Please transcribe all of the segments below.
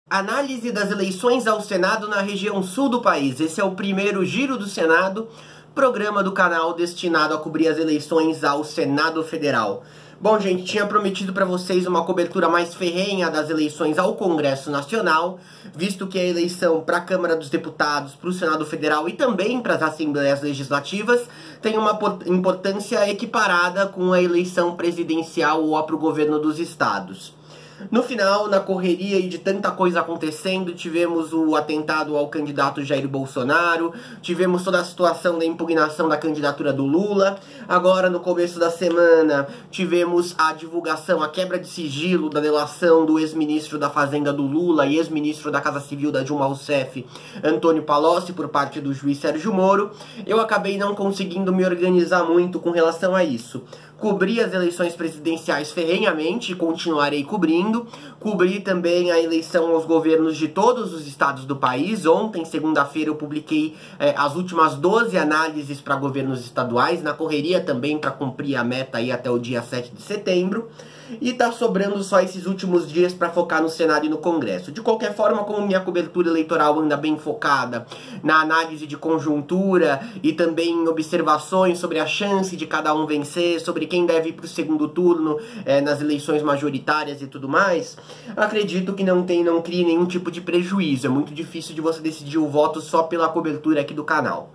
Análise das eleições ao Senado na região sul do país. Esse é o primeiro Giro do Senado, programa do canal destinado a cobrir as eleições ao Senado Federal. Bom, gente, tinha prometido para vocês uma cobertura mais ferrenha das eleições ao Congresso Nacional, visto que a eleição para a Câmara dos Deputados, para o Senado Federal e também para as Assembleias Legislativas tem uma importância equiparada com a eleição presidencial ou para o governo dos estados. No final, na correria e de tanta coisa acontecendo, tivemos o atentado ao candidato Jair Bolsonaro, tivemos toda a situação da impugnação da candidatura do Lula, agora no começo da semana tivemos a divulgação, a quebra de sigilo da delação do ex-ministro da Fazenda do Lula e ex-ministro da Casa Civil da Dilma Rousseff, Antônio Palocci, por parte do juiz Sérgio Moro. Eu acabei não conseguindo me organizar muito com relação a isso. Cobri as eleições presidenciais ferrenhamente e continuarei cobrindo. Cobri também a eleição aos governos de todos os estados do país. Ontem, segunda-feira, eu publiquei as últimas 12 análises para governos estaduais, na correria também para cumprir a meta aí até o dia 7 de setembro. E tá sobrando só esses últimos dias para focar no Senado e no Congresso. De qualquer forma, como minha cobertura eleitoral anda bem focada na análise de conjuntura e também em observações sobre a chance de cada um vencer, sobre quem deve ir para o segundo turno nas eleições majoritárias e tudo mais, acredito que não crie nenhum tipo de prejuízo. É muito difícil de você decidir o voto só pela cobertura aqui do canal.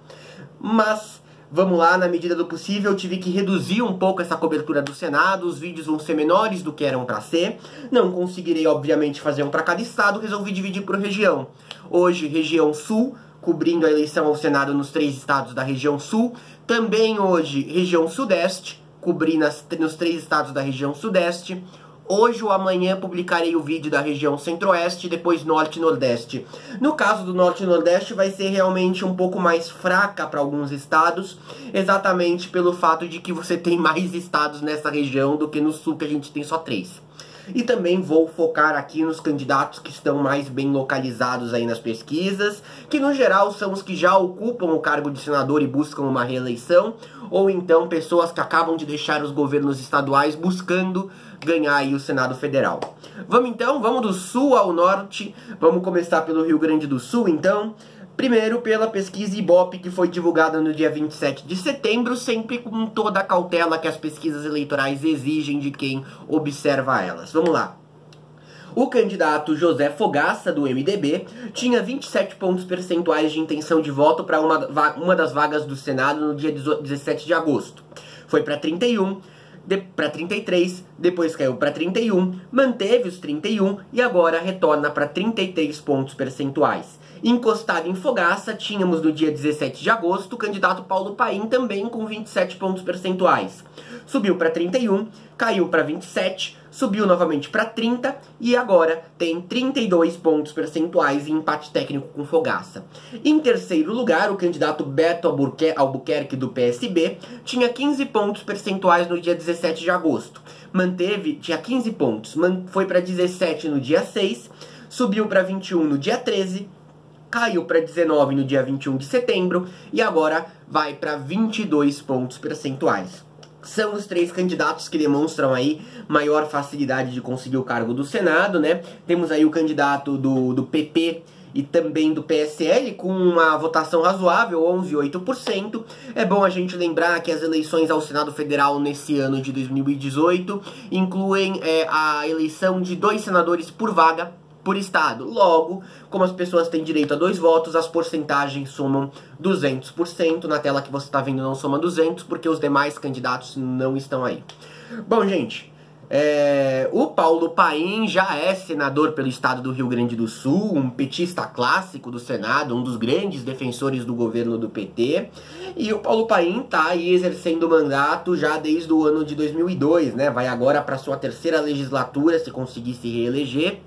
Mas vamos lá, na medida do possível, eu tive que reduzir um pouco essa cobertura do Senado, os vídeos vão ser menores do que eram para ser, não conseguirei, obviamente, fazer um para cada estado, resolvi dividir por região. Hoje, região sul, cobrindo a eleição ao Senado nos 3 estados da região sul, também hoje, região sudeste, cobrindo nos 3 estados da região sudeste. Hoje ou amanhã publicarei o vídeo da região centro-oeste e depois norte e nordeste. No caso do norte e nordeste vai ser realmente um pouco mais fraca para alguns estados, exatamente pelo fato de que você tem mais estados nessa região do que no sul, que a gente tem só 3. E também vou focar aqui nos candidatos que estão mais bem localizados aí nas pesquisas, que no geral são os que já ocupam o cargo de senador e buscam uma reeleição, ou então pessoas que acabam de deixar os governos estaduais buscando ganhar aí o Senado Federal. Vamos do sul ao norte, vamos começar pelo Rio Grande do Sul então. Primeiro pela pesquisa Ibope, que foi divulgada no dia 27 de setembro, sempre com toda a cautela que as pesquisas eleitorais exigem de quem observa elas. Vamos lá. O candidato José Fogaça, do MDB, tinha 27 pontos percentuais de intenção de voto para uma das vagas do Senado no dia 17 de agosto. Foi para 31, para 33, depois caiu para 31, manteve os 31 e agora retorna para 33 pontos percentuais. Encostado em Fogaça, tínhamos no dia 17 de agosto o candidato Paulo Paim também com 27 pontos percentuais. Subiu para 31, caiu para 27, subiu novamente para 30 e agora tem 32 pontos percentuais em empate técnico com Fogaça. Em terceiro lugar, o candidato Beto Albuquerque do PSB tinha 15 pontos percentuais no dia 17 de agosto. Tinha 15 pontos, foi para 17 no dia 6, subiu para 21 no dia 13, caiu para 19 no dia 21 de setembro e agora vai para 22 pontos percentuais. São os 3 candidatos que demonstram aí maior facilidade de conseguir o cargo do Senado, né? Temos aí o candidato do PP e também do PSL, com uma votação razoável, 11,8%. É bom a gente lembrar que as eleições ao Senado Federal nesse ano de 2018 incluem a eleição de 2 senadores por vaga por estado. Logo, como as pessoas têm direito a 2 votos, as porcentagens somam 200%. Na tela que você está vendo não soma 200, porque os demais candidatos não estão aí. Bom, gente, o Paulo Paim já é senador pelo estado do Rio Grande do Sul, um petista clássico do Senado, um dos grandes defensores do governo do PT. E o Paulo Paim está aí exercendo o mandato já desde o ano de 2002, né? Vai agora para sua 3ª legislatura, se conseguir se reeleger.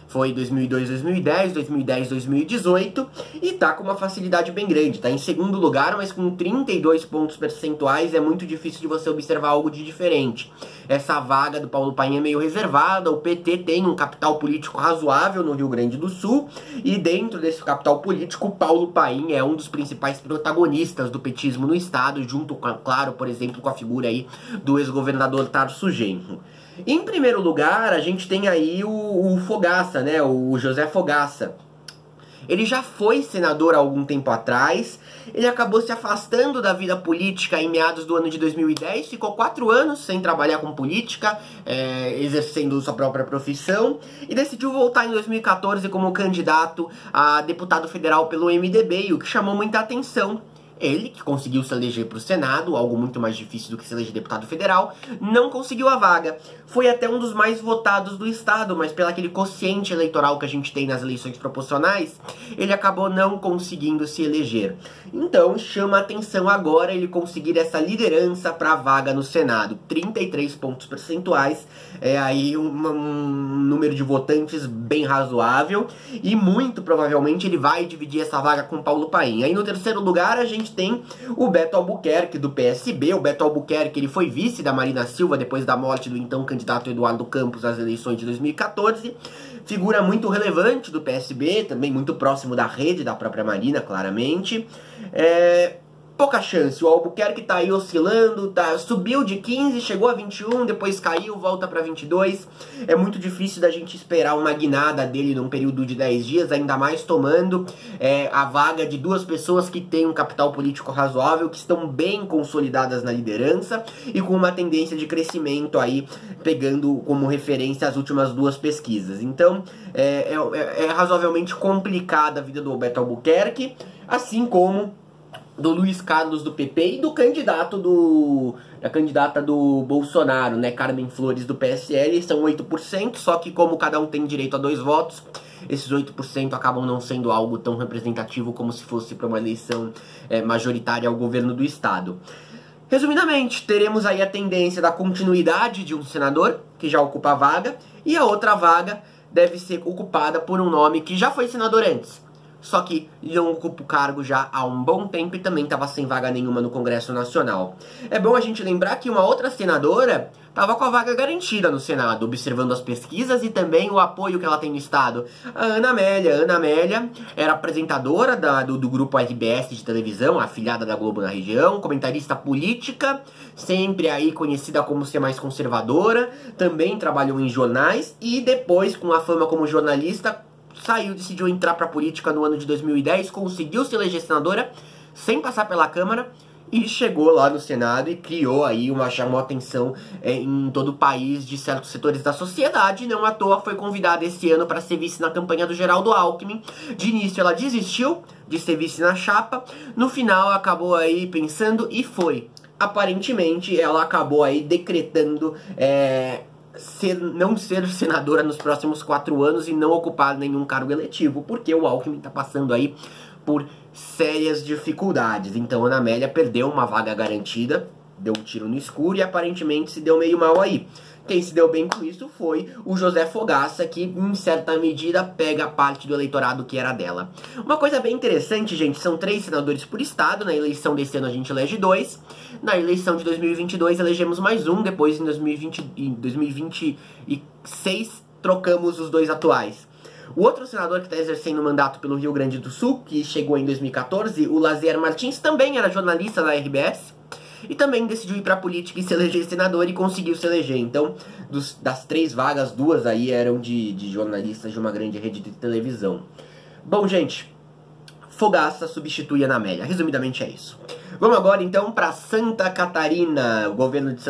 Foi 2002, 2010, 2010, 2018 e tá com uma facilidade bem grande. Tá em segundo lugar, mas com 32 pontos percentuais é muito difícil de você observar algo de diferente. Essa vaga do Paulo Paim é meio reservada, o PT tem um capital político razoável no Rio Grande do Sul e dentro desse capital político, o Paulo Paim é um dos principais protagonistas do petismo no estado, junto com, claro, por exemplo, com a figura aí do ex-governador Tarso Genro. Em primeiro lugar, a gente tem aí o Fogaça, né? O José Fogaça. Ele já foi senador há algum tempo atrás, ele acabou se afastando da vida política em meados do ano de 2010, ficou 4 anos sem trabalhar com política, exercendo sua própria profissão, e decidiu voltar em 2014 como candidato a deputado federal pelo MDB, e o que chamou muita atenção. Ele, que conseguiu se eleger para o Senado, algo muito mais difícil do que se eleger deputado federal, não conseguiu a vaga. Foi até um dos mais votados do estado, mas pelo aquele quociente eleitoral que a gente tem nas eleições proporcionais, ele acabou não conseguindo se eleger. Então chama a atenção agora ele conseguir essa liderança para a vaga no Senado. 33 pontos percentuais, é aí um número de votantes bem razoável, e muito provavelmente ele vai dividir essa vaga com Paulo Paim. Aí no terceiro lugar a gente tem o Beto Albuquerque, do PSB. O Beto Albuquerque, ele foi vice da Marina Silva depois da morte do então candidato Eduardo Campos às eleições de 2014. Figura muito relevante do PSB, também muito próximo da rede da própria Marina, claramente. Pouca chance, o Albuquerque tá aí oscilando, subiu de 15, chegou a 21, depois caiu, volta para 22. É muito difícil da gente esperar uma guinada dele num período de 10 dias, ainda mais tomando a vaga de duas pessoas que têm um capital político razoável, que estão bem consolidadas na liderança e com uma tendência de crescimento aí, pegando como referência as últimas duas pesquisas. Então, é razoavelmente complicada a vida do Beto Albuquerque, assim como do Luiz Carlos do PP e do da candidata do Bolsonaro, né, Carmen Flores do PSL. São 8%, só que como cada um tem direito a 2 votos, esses 8% acabam não sendo algo tão representativo como se fosse para uma eleição majoritária ao governo do estado. Resumidamente, teremos aí a tendência da continuidade de um senador que já ocupa a vaga, e a outra vaga deve ser ocupada por um nome que já foi senador antes, só que não ocupa o cargo já há um bom tempo e também estava sem vaga nenhuma no Congresso Nacional. É bom a gente lembrar que uma outra senadora estava com a vaga garantida no Senado, observando as pesquisas e também o apoio que ela tem no Estado. A Ana Amélia. Ana Amélia era apresentadora do grupo RBS de televisão, afiliada da Globo na região, comentarista política, sempre aí conhecida como ser mais conservadora, também trabalhou em jornais e depois, com a fama como jornalista, decidiu entrar pra política no ano de 2010, conseguiu se eleger senadora sem passar pela Câmara e chegou lá no Senado e criou aí chamou atenção em todo o país de certos setores da sociedade. Não à toa foi convidada esse ano para ser vice na campanha do Geraldo Alckmin. De início ela desistiu de ser vice na chapa, no final acabou aí pensando e foi. Aparentemente ela acabou aí decretando não ser senadora nos próximos 4 anos e não ocupar nenhum cargo eletivo, porque o Alckmin está passando aí por sérias dificuldades. Então Ana Amélia perdeu uma vaga garantida, deu um tiro no escuro e aparentemente se deu meio mal aí. Quem se deu bem com isso foi o José Fogaça, que em certa medida pega parte do eleitorado que era dela. Uma coisa bem interessante, gente, são 3 senadores por estado. Na eleição desse ano a gente elege 2. Na eleição de 2022 elegemos mais um. Depois em 2026 trocamos os 2 atuais. O outro senador que está exercendo o mandato pelo Rio Grande do Sul, que chegou em 2014, o Lazier Martins, também era jornalista da RBS. E também decidiu ir pra política e se eleger senador e conseguiu se eleger. Então, das 3 vagas, 2 aí eram de jornalistas de uma grande rede de televisão. Bom, gente, Fogaça substitui Ana Amélia. Resumidamente é isso. Vamos agora então para Santa Catarina. O governo de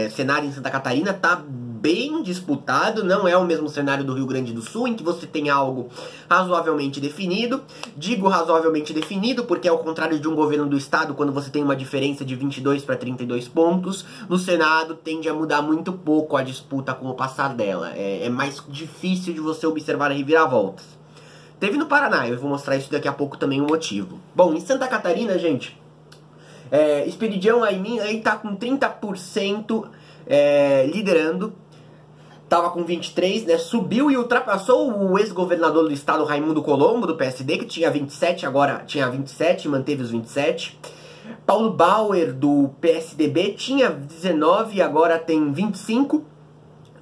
cenário em Santa Catarina tá bem disputado, não é o mesmo cenário do Rio Grande do Sul, em que você tem algo razoavelmente definido. Digo razoavelmente definido porque, ao contrário de um governo do estado, quando você tem uma diferença de 22 para 32 pontos, no Senado tende a mudar muito pouco a disputa com o passar dela. É mais difícil de você observar reviravoltas. Teve no Paraná, eu vou mostrar isso daqui a pouco também, o motivo. Bom, em Santa Catarina, gente, Esperidião Aymin aí tá com 30% liderando. Tava com 23, né? Subiu e ultrapassou o ex-governador do estado, Raimundo Colombo, do PSD, que tinha 27, agora tinha 27, manteve os 27. Paulo Bauer, do PSDB, tinha 19, agora tem 25.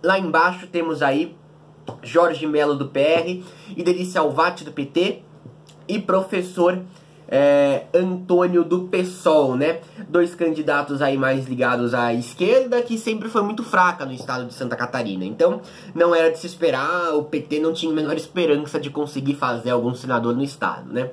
Lá embaixo temos aí Jorge Melo, do PR, e Delícia Alvati, do PT, e professor Antônio do PSOL, né? Dois candidatos aí mais ligados à esquerda, que sempre foi muito fraca no estado de Santa Catarina. Então, não era de se esperar, o PT não tinha a menor esperança de conseguir fazer algum senador no estado, né?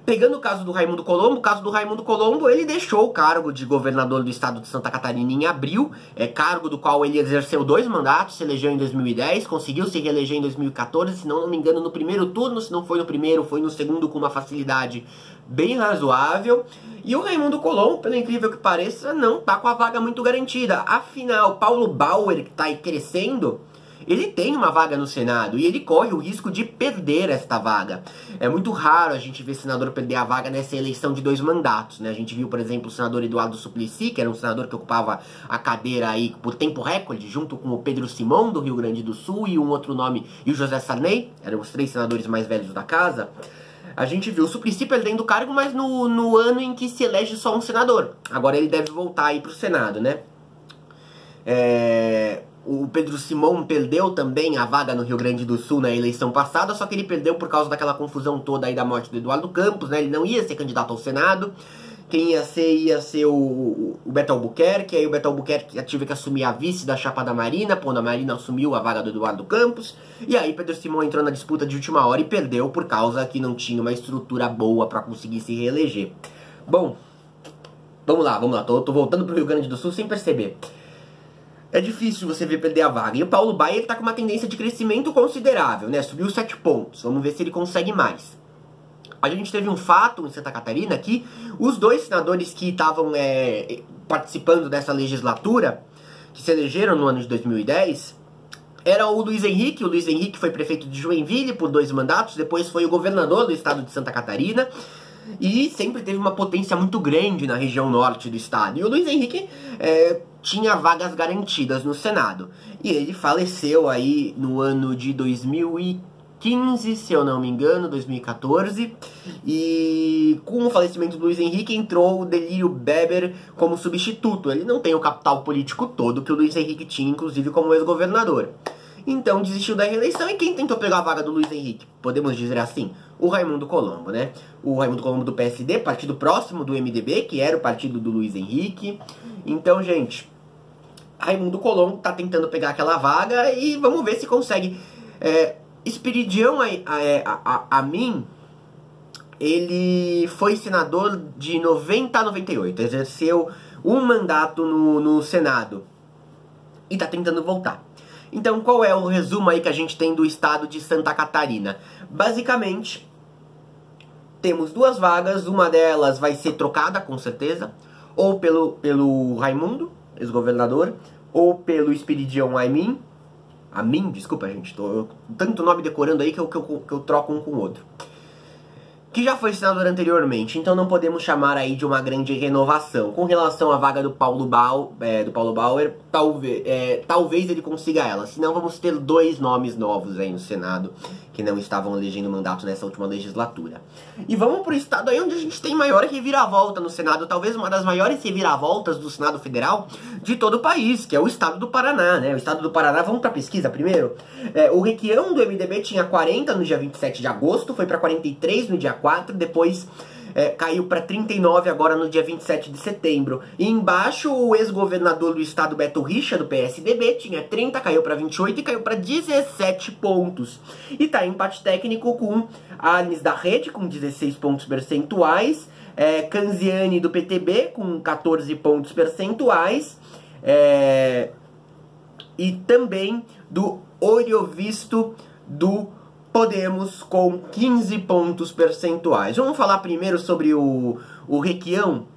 Pegando o caso do Raimundo Colombo, ele deixou o cargo de governador do estado de Santa Catarina em abril, cargo do qual ele exerceu 2 mandatos, se elegeu em 2010, conseguiu se reeleger em 2014, se não me engano no primeiro turno, se não foi no primeiro, foi no segundo com uma facilidade bem razoável. E o Raimundo Colombo, pelo incrível que pareça, não tá com a vaga muito garantida. Afinal, Paulo Bauer, que tá aí crescendo, ele tem uma vaga no Senado e ele corre o risco de perder esta vaga. É muito raro a gente ver senador perder a vaga nessa eleição de 2 mandatos, né? A gente viu, por exemplo, o senador Eduardo Suplicy, que era um senador que ocupava a cadeira aí por tempo recorde, junto com o Pedro Simão, do Rio Grande do Sul, e um outro nome, e o José Sarney, eram os 3 senadores mais velhos da casa. A gente viu o Suplicy perdendo o cargo, mas no ano em que se elege só um senador. Agora ele deve voltar aí pro Senado, né? O Pedro Simão perdeu também a vaga no Rio Grande do Sul na eleição passada, só que ele perdeu por causa daquela confusão toda aí da morte do Eduardo Campos, né? Ele não ia ser candidato ao Senado. Quem ia ser o Beto Albuquerque. Aí o Beto Albuquerque tive que assumir a vice da chapa da Marina, quando a Marina assumiu a vaga do Eduardo Campos. E aí Pedro Simão entrou na disputa de última hora e perdeu por causa que não tinha uma estrutura boa para conseguir se reeleger. Bom, vamos lá, tô voltando pro Rio Grande do Sul sem perceber. É difícil você ver perder a vaga. E o Paulo Baier tá com uma tendência de crescimento considerável, né? Subiu 7 pontos. Vamos ver se ele consegue mais. A gente teve um fato em Santa Catarina que os 2 senadores que estavam participando dessa legislatura, que se elegeram no ano de 2010, era o Luiz Henrique. O Luiz Henrique foi prefeito de Joinville por 2 mandatos, depois foi o governador do estado de Santa Catarina, e sempre teve uma potência muito grande na região norte do estado. E o Luiz Henrique tinha vagas garantidas no Senado. E ele faleceu aí no ano de 2015, se eu não me engano, 2014. E com o falecimento do Luiz Henrique entrou o Delírio Beber como substituto. Ele não tem o capital político todo que o Luiz Henrique tinha, inclusive como ex-governador. Então desistiu da reeleição, e quem tentou pegar a vaga do Luiz Henrique? Podemos dizer assim, o Raimundo Colombo, né? O Raimundo Colombo do PSD, partido próximo do MDB, que era o partido do Luiz Henrique. Então, gente, Raimundo Colombo tá tentando pegar aquela vaga e vamos ver se consegue. Esperidião Amin, ele foi senador de 90 a 98, exerceu um mandato no Senado e tá tentando voltar. Então, qual é o resumo aí que a gente tem do estado de Santa Catarina? Basicamente, temos 2 vagas, uma delas vai ser trocada, com certeza, ou pelo Raimundo, ex-governador, ou pelo Esperidião Amin, desculpa, gente, tô tanto nome decorando aí que eu troco um com o outro, que já foi senador anteriormente, então não podemos chamar aí de uma grande renovação. Com relação à vaga do Paulo Bauer, talvez ele consiga ela, senão vamos ter 2 nomes novos aí no Senado, que não estavam elegendo mandato nessa última legislatura. E vamos pro estado aí onde a gente tem maior reviravolta no Senado, talvez uma das maiores reviravoltas do Senado Federal de todo o país, que é o estado do Paraná, né? O estado do Paraná, vamos pra pesquisa primeiro? O Requião do MDB tinha 40 no dia 27 de agosto, foi pra 43 no dia 4, depois caiu para 39 agora no dia 27 de setembro. E embaixo, o ex-governador do estado, Beto Richa, do PSDB, tinha 30, caiu para 28 e caiu para 17 pontos. E tá em empate técnico com Arnes da Rede, com 16 pontos percentuais, Canziani do PTB, com 14 pontos percentuais, e também do Oriovisto do Podemos, com 15 pontos percentuais. Vamos falar primeiro sobre o Requião.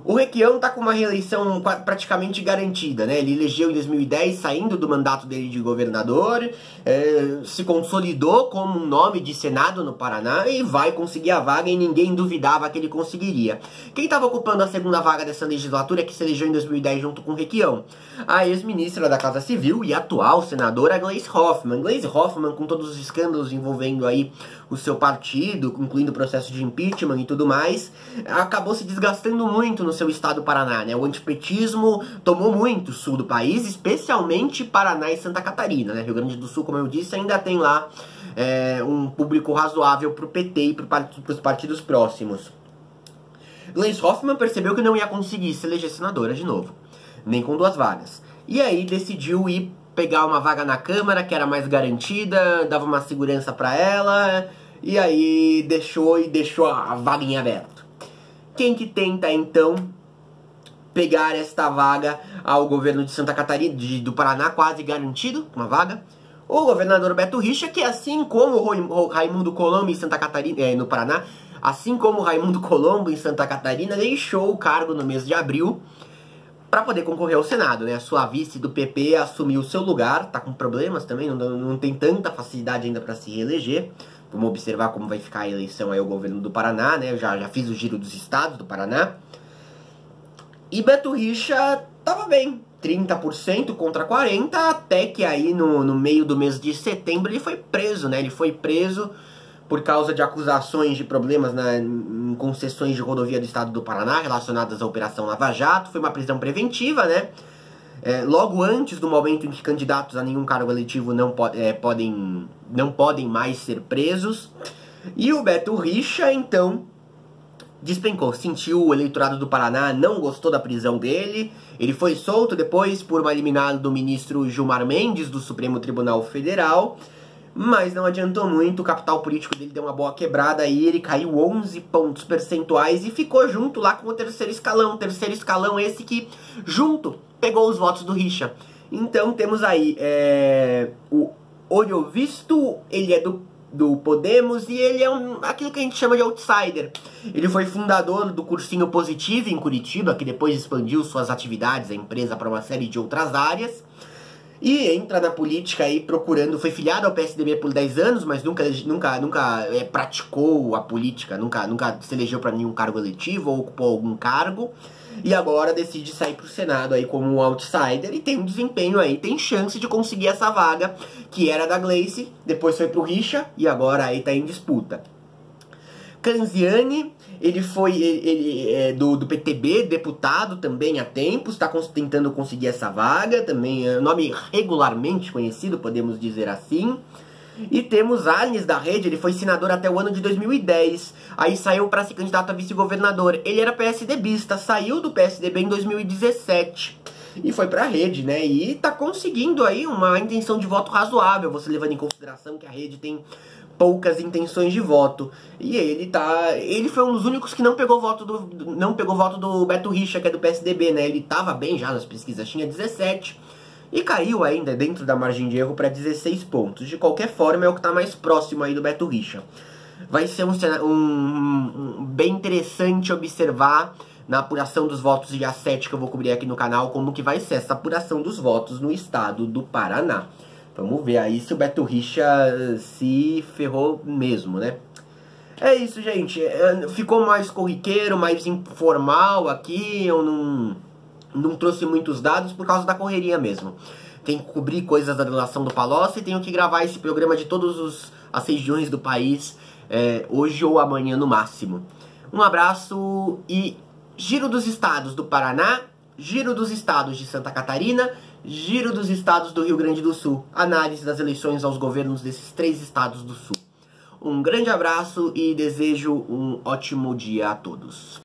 O Requião tá com uma reeleição praticamente garantida, né? Ele elegeu em 2010, saindo do mandato dele de governador, se consolidou como um nome de Senado no Paraná e vai conseguir a vaga, e ninguém duvidava que ele conseguiria. Quem estava ocupando a segunda vaga dessa legislatura, que se elegeu em 2010 junto com o Requião? A ex-ministra da Casa Civil e atual senadora Gleisi Hoffmann. Gleisi Hoffmann, com todos os escândalos envolvendo aí o seu partido, incluindo o processo de impeachment e tudo mais, acabou se desgastando muito no seu estado Paraná, né? O antipetismo tomou muito o sul do país, especialmente Paraná e Santa Catarina, né? Rio Grande do Sul, como eu disse, ainda tem lá um público razoável pro PT e pros partidos próximos. Gleisi Hoffmann percebeu que não ia conseguir se eleger senadora de novo, nem com 2 vagas. E aí decidiu ir pegar uma vaga na Câmara, que era mais garantida, dava uma segurança pra ela, e aí deixou a vaga em aberto. Quem que tenta, então, pegar esta vaga ao governo de Santa Catarina, do Paraná, quase garantido, uma vaga? O governador Beto Richa, que assim como o Raimundo Colombo em Santa Catarina, no Paraná, assim como o Raimundo Colombo em Santa Catarina, deixou o cargo no mês de abril para poder concorrer ao Senado, né? A sua vice do PP assumiu o seu lugar, tá com problemas também, não tem tanta facilidade ainda para se reeleger. Vamos observar como vai ficar a eleição aí ao governo do Paraná, né? Eu já fiz o giro dos estados do Paraná. E Beto Richa tava bem, 30% contra 40%, até que aí no meio do mês de setembro ele foi preso, né? Ele foi preso por causa de acusações de problemas em concessões de rodovia do estado do Paraná relacionadas à Operação Lava Jato. Foi uma prisão preventiva, né? Logo antes do momento em que candidatos a nenhum cargo eletivo não podem mais ser presos. E o Beto Richa, então, despencou, sentiu o eleitorado do Paraná, não gostou da prisão dele. Ele foi solto depois por uma liminar do ministro Gilmar Mendes, do Supremo Tribunal Federal. Mas não adiantou muito, o capital político dele deu uma boa quebrada aí, ele caiu 11 pontos percentuais e ficou junto lá com o terceiro escalão esse que, junto, pegou os votos do Richa. Então temos aí o Oriovisto, ele é do Podemos e ele é aquilo que a gente chama de outsider. Ele foi fundador do Cursinho Positivo em Curitiba, que depois expandiu suas atividades, a empresa, para uma série de outras áreas. E entra na política aí procurando, foi filiado ao PSDB por 10 anos, mas nunca praticou a política, nunca se elegeu para nenhum cargo eletivo ou ocupou algum cargo. E agora decide sair pro Senado aí como um outsider e tem um desempenho aí, tem chance de conseguir essa vaga, que era da Gleisi, depois foi pro Richa e agora aí tá em disputa. Canziani, ele do PTB, deputado também há tempos, está tentando conseguir essa vaga, também é um nome regularmente conhecido, podemos dizer assim. E temos Arnes da Rede, ele foi senador até o ano de 2010, aí saiu para ser candidato a vice-governador. Ele era PSDBista, saiu do PSDB em 2017 e foi pra Rede, né? E tá conseguindo aí uma intenção de voto razoável, você levando em consideração que a Rede tem poucas intenções de voto. E ele foi um dos únicos que não pegou voto do Beto Richa, que é do PSDB, né? Ele tava bem já nas pesquisas, tinha 17 e caiu ainda dentro da margem de erro para 16 pontos. De qualquer forma, é o que tá mais próximo aí do Beto Richa. Vai ser bem interessante observar na apuração dos votos dia 7 que eu vou cobrir aqui no canal, como que vai ser essa apuração dos votos no estado do Paraná. Vamos ver aí se o Beto Richa se ferrou mesmo, né? É isso, gente. Ficou mais corriqueiro, mais informal aqui. Eu não trouxe muitos dados por causa da correria mesmo. Tenho que cobrir coisas da delação do Palocci e tenho que gravar esse programa de todas as regiões do país hoje ou amanhã no máximo. Um abraço e giro dos estados do Paraná, giro dos estados de Santa Catarina, giro dos estados do Rio Grande do Sul. Análise das eleições aos governos desses 3 estados do Sul. Um grande abraço e desejo um ótimo dia a todos.